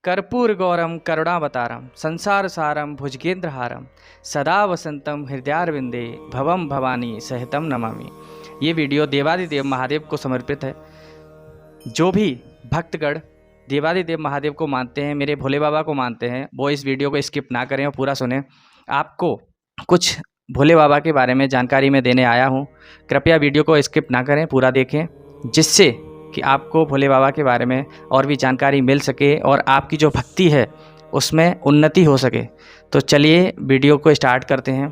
कर्पूर गौरम करुणावतारम संसार सारम भुजगेंद्रहारम सदा वसंतम हृदयारविंदे भवम भवानी सहितम नमामि। ये वीडियो देवादिदेव महादेव को समर्पित है। जो भी भक्तगण देवादिदेव महादेव को मानते हैं, मेरे भोले बाबा को मानते हैं, वो इस वीडियो को स्किप ना करें और पूरा सुने। आपको कुछ भोले बाबा के बारे में जानकारी मैं देने आया हूँ। कृपया वीडियो को स्किप ना करें, पूरा देखें, जिससे कि आपको भोले बाबा के बारे में और भी जानकारी मिल सके और आपकी जो भक्ति है उसमें उन्नति हो सके। तो चलिए वीडियो को स्टार्ट करते हैं।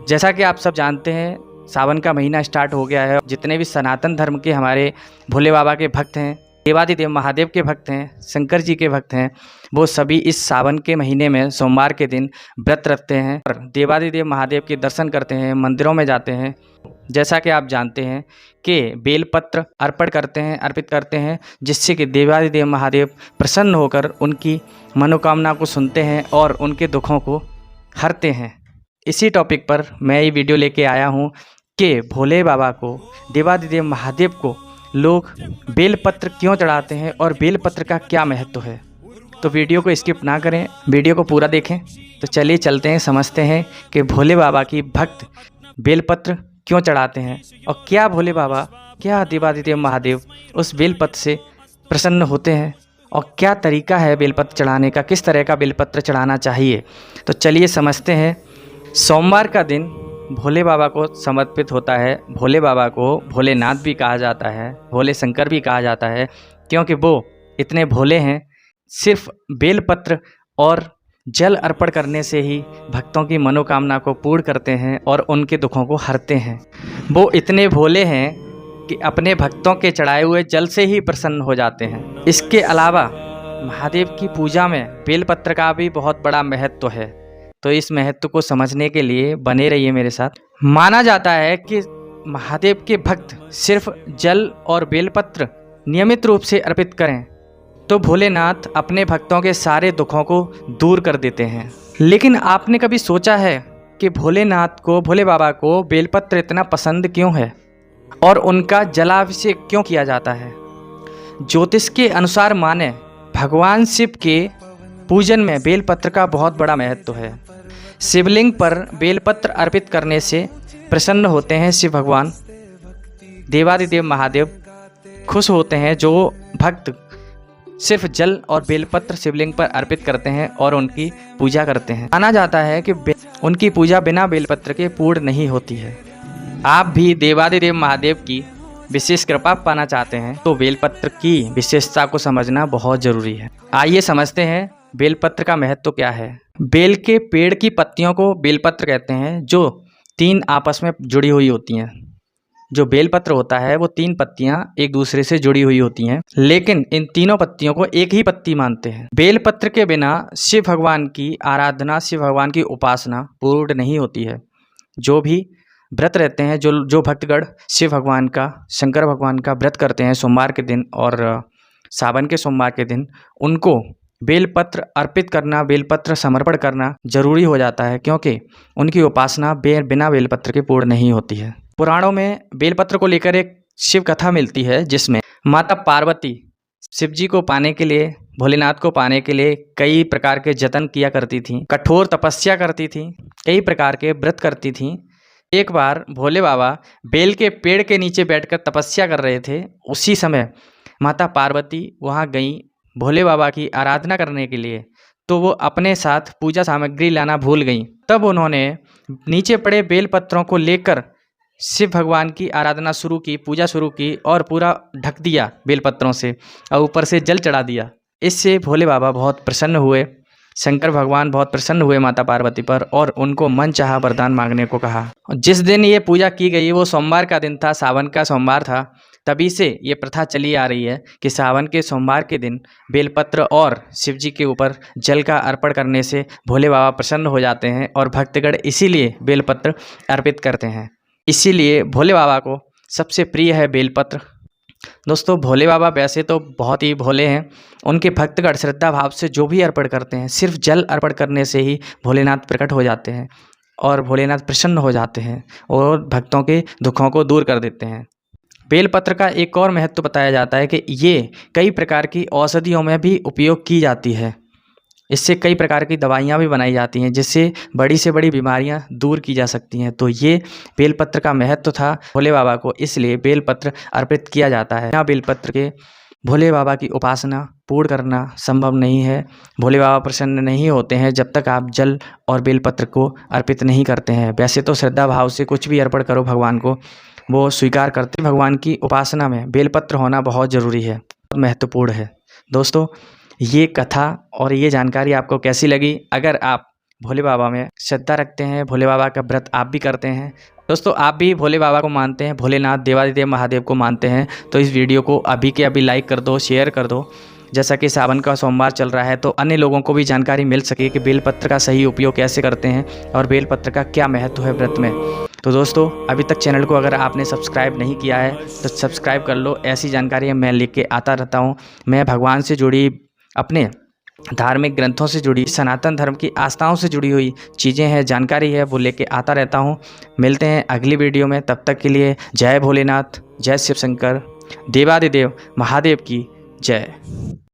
जैसा कि आप सब जानते हैं, सावन का महीना स्टार्ट हो गया है। जितने भी सनातन धर्म के हमारे भोले बाबा के भक्त हैं, देवादिदेव महादेव के भक्त हैं, शंकर जी के भक्त हैं, वो सभी इस सावन के महीने में सोमवार के दिन व्रत रखते हैं और देवादिदेव महादेव के दर्शन करते हैं, मंदिरों में जाते हैं। जैसा कि आप जानते हैं कि बेलपत्र अर्पित करते हैं, जिससे कि देवादिदेव महादेव प्रसन्न होकर उनकी मनोकामना को सुनते हैं और उनके दुखों को हरते हैं। इसी टॉपिक पर मैं ये वीडियो लेके आया हूँ कि भोले बाबा को, देवादिदेव महादेव को लोग बेलपत्र क्यों चढ़ाते हैं और बेलपत्र का क्या महत्व है। तो वीडियो को स्किप ना करें, वीडियो को पूरा देखें। तो चलिए चलते हैं, समझते हैं कि भोले बाबा की भक्त बेलपत्र क्यों चढ़ाते हैं और क्या भोले बाबा, क्या देवादिदेव महादेव उस बेलपत्र से प्रसन्न होते हैं और क्या तरीका है बेलपत्र चढ़ाने का, किस तरह का बेलपत्र चढ़ाना चाहिए। तो चलिए समझते हैं। सोमवार का दिन भोले बाबा को समर्पित होता है। भोले बाबा को भोलेनाथ भी कहा जाता है, भोले शंकर भी कहा जाता है, क्योंकि वो इतने भोले हैं। सिर्फ बेलपत्र और जल अर्पण करने से ही भक्तों की मनोकामना को पूर्ण करते हैं और उनके दुखों को हरते हैं। वो इतने भोले हैं कि अपने भक्तों के चढ़ाए हुए जल से ही प्रसन्न हो जाते हैं। इसके अलावा महादेव की पूजा में बेलपत्र का भी बहुत बड़ा महत्व है। तो इस महत्व को समझने के लिए बने रहिए मेरे साथ। माना जाता है कि महादेव के भक्त सिर्फ जल और बेलपत्र नियमित रूप से अर्पित करें तो भोलेनाथ अपने भक्तों के सारे दुखों को दूर कर देते हैं। लेकिन आपने कभी सोचा है कि भोलेनाथ को, भोले बाबा को बेलपत्र इतना पसंद क्यों है और उनका जलाभिषेक क्यों किया जाता है? ज्योतिष के अनुसार माने भगवान शिव के पूजन में बेलपत्र का बहुत बड़ा महत्व है। शिवलिंग पर बेलपत्र अर्पित करने से प्रसन्न होते हैं शिव भगवान। देवादिदेव महादेव खुश होते हैं जो भक्त सिर्फ जल और बेलपत्र शिवलिंग पर अर्पित करते हैं और उनकी पूजा करते हैं। माना जाता है कि उनकी पूजा बिना बेलपत्र के पूर्ण नहीं होती है। आप भी देवादिदेव महादेव की विशेष कृपा पाना चाहते हैं तो बेलपत्र की विशेषता को समझना बहुत जरूरी है। आइए समझते हैं बेलपत्र का महत्व क्या है। बेल के पेड़ की पत्तियों को बेलपत्र कहते हैं, जो तीन आपस में जुड़ी हुई होती हैं। जो बेलपत्र होता है वो तीन पत्तियां एक दूसरे से जुड़ी हुई होती हैं, लेकिन इन तीनों पत्तियों को एक ही पत्ती मानते हैं। बेलपत्र के बिना शिव भगवान की आराधना, शिव भगवान की उपासना पूर्ण नहीं होती है। जो भी व्रत रहते हैं, जो भक्तगण शिव भगवान का, शंकर भगवान का व्रत करते हैं सोमवार के दिन और सावन के सोमवार के दिन, उनको बेलपत्र अर्पित करना, बेलपत्र समर्पण करना जरूरी हो जाता है, क्योंकि उनकी उपासना बिना बेलपत्र के पूर्ण नहीं होती है। पुराणों में बेलपत्र को लेकर एक शिव कथा मिलती है, जिसमें माता पार्वती शिव जी को पाने के लिए, भोलेनाथ को पाने के लिए कई प्रकार के जतन किया करती थीं, कठोर तपस्या करती थीं, कई प्रकार के व्रत करती थीं। एक बार भोले बाबा बेल के पेड़ के नीचे बैठकर तपस्या कर रहे थे। उसी समय माता पार्वती वहाँ गई भोले बाबा की आराधना करने के लिए, तो वो अपने साथ पूजा सामग्री लाना भूल गई। तब उन्होंने नीचे पड़े बेलपत्रों को लेकर शिव भगवान की आराधना शुरू की, पूजा शुरू की और पूरा ढक दिया बेलपत्रों से और ऊपर से जल चढ़ा दिया। इससे भोले बाबा बहुत प्रसन्न हुए, शंकर भगवान बहुत प्रसन्न हुए माता पार्वती पर और उनको मन चाहा वरदान मांगने को कहा। जिस दिन ये पूजा की गई वो सोमवार का दिन था, सावन का सोमवार था। तभी से ये प्रथा चली आ रही है कि सावन के सोमवार के दिन बेलपत्र और शिव जी के ऊपर जल का अर्पण करने से भोले बाबा प्रसन्न हो जाते हैं और भक्तगण इसीलिए बेलपत्र अर्पित करते हैं। इसीलिए भोले बाबा को सबसे प्रिय है बेलपत्र। दोस्तों, भोले बाबा वैसे तो बहुत ही भोले हैं। उनके भक्तगण श्रद्धा भाव से जो भी अर्पण करते हैं, सिर्फ जल अर्पण करने से ही भोलेनाथ प्रकट हो जाते हैं और भोलेनाथ प्रसन्न हो जाते हैं और भक्तों के दुखों को दूर कर देते हैं। बेलपत्र का एक और महत्व बताया जाता है कि ये कई प्रकार की औषधियों में भी उपयोग की जाती है। इससे कई प्रकार की दवाइयाँ भी बनाई जाती हैं, जिससे बड़ी से बड़ी बीमारियाँ दूर की जा सकती हैं। तो ये बेलपत्र का महत्व था भोले बाबा को, इसलिए बेलपत्र अर्पित किया जाता है। बिना बेलपत्र के भोले बाबा की उपासना पूर्ण करना संभव नहीं है। भोले बाबा प्रसन्न नहीं होते हैं जब तक आप जल और बेलपत्र को अर्पित नहीं करते हैं। वैसे तो श्रद्धा भाव से कुछ भी अर्पण करो भगवान को, वो स्वीकार करते। भगवान की उपासना में बेलपत्र होना बहुत ज़रूरी है, बहुत महत्वपूर्ण है। दोस्तों, ये कथा और ये जानकारी आपको कैसी लगी? अगर आप भोले बाबा में श्रद्धा रखते हैं, भोले बाबा का व्रत आप भी करते हैं, दोस्तों आप भी भोले बाबा को मानते हैं, भोलेनाथ देवादिदेव महादेव को मानते हैं, तो इस वीडियो को अभी के अभी लाइक कर दो, शेयर कर दो। जैसा कि सावन का सोमवार चल रहा है, तो अन्य लोगों को भी जानकारी मिल सके कि बेलपत्र का सही उपयोग कैसे करते हैं और बेलपत्र का क्या महत्व है व्रत में। तो दोस्तों, अभी तक चैनल को अगर आपने सब्सक्राइब नहीं किया है तो सब्सक्राइब कर लो। ऐसी जानकारी मैं लेके आता रहता हूँ। मैं भगवान से जुड़ी, अपने धार्मिक ग्रंथों से जुड़ी, सनातन धर्म की आस्थाओं से जुड़ी हुई चीज़ें हैं, जानकारी है, वो लेके आता रहता हूँ। मिलते हैं अगली वीडियो में, तब तक के लिए जय भोलेनाथ, जय शिव शंकर, देवादिदेव महादेव की जय।